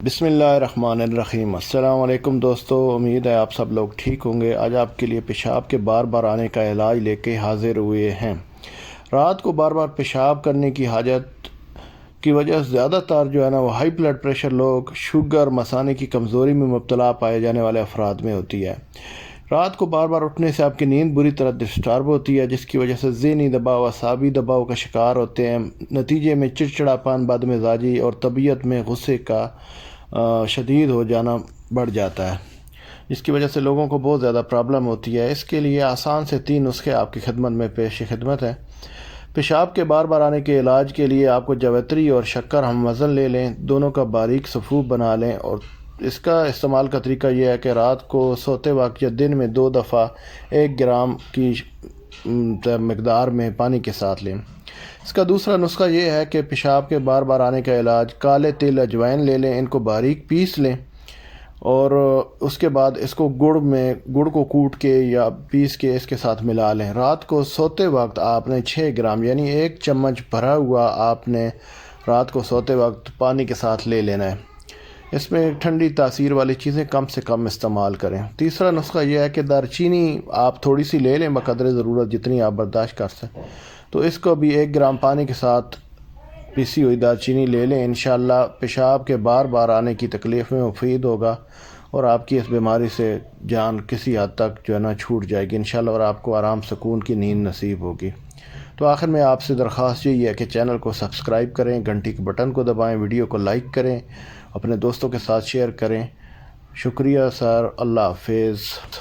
बिस्मिल्लाहिर्रहमानिर्रहीम। अस्सलाम वालेकुम दोस्तों, उम्मीद है आप सब लोग ठीक होंगे। आज आपके लिए पेशाब के बार बार आने का इलाज लेके हाजिर हुए हैं। रात को बार बार पेशाब करने की हाजत की वजह से ज़्यादातर जो है ना वो हाई ब्लड प्रेशर लोग, शुगर, मसाने की कमज़ोरी में मुब्तला पाए जाने वाले अफराद में होती है। रात को बार बार उठने से आपकी नींद बुरी तरह डिस्टर्ब होती है, जिसकी वजह से ज़हनी दबाव, असाबी दबाव का शिकार होते हैं। नतीजे में चिड़चिड़ापन, बदमिजाजी और तबीयत में गुस्से का शदीद हो जाना बढ़ जाता है, जिसकी वजह से लोगों को बहुत ज़्यादा प्रॉब्लम होती है। इसके लिए आसान से 3 नुस्खे आपकी खिदमत में पेश खिदमत है। पेशाब के बार बार आने के इलाज के लिए आपको जावित्री और शक्कर हम वज़न ले लें, दोनों का बारीक सफ़ूफ बना लें। और इसका इस्तेमाल का तरीका यह है कि रात को सोते वक्त या दिन में 2 दफ़ा 1 ग्राम की मकदार में पानी के साथ लें। इसका दूसरा नुस्खा ये है कि पेशाब के बार बार आने का इलाज काले तिल, अजवाइन ले लें, इनको बारीक पीस लें और उसके बाद इसको गुड़ को कूट के या पीस के इसके साथ मिला लें। रात को सोते वक्त आपने 6 ग्राम यानी 1 चम्मच भरा हुआ आपने रात को सोते वक्त पानी के साथ ले लेना है। इसमें ठंडी तासीर वाली चीज़ें कम से कम इस्तेमाल करें। तीसरा नुस्खा यह है कि दालचीनी आप थोड़ी सी ले लें, बक़दर ज़रूरत जितनी आप बर्दाश्त कर सकें। तो इसको भी 1 ग्राम पानी के साथ पीसी हुई दालचीनी ले लें। इंशाअल्लाह पेशाब के बार बार आने की तकलीफ़ में मुफीद होगा और आपकी इस बीमारी से जान किसी हद तक जो है ना छूट जाएगी इंशाअल्लाह, और आपको आराम सुकून की नींद नसीब होगी। तो आखिर में आपसे दरख्वास्त यही है कि चैनल को सब्सक्राइब करें, घंटी के बटन को दबाएं, वीडियो को लाइक करें, अपने दोस्तों के साथ शेयर करें। शुक्रिया सर, अल्लाह हाफिज़।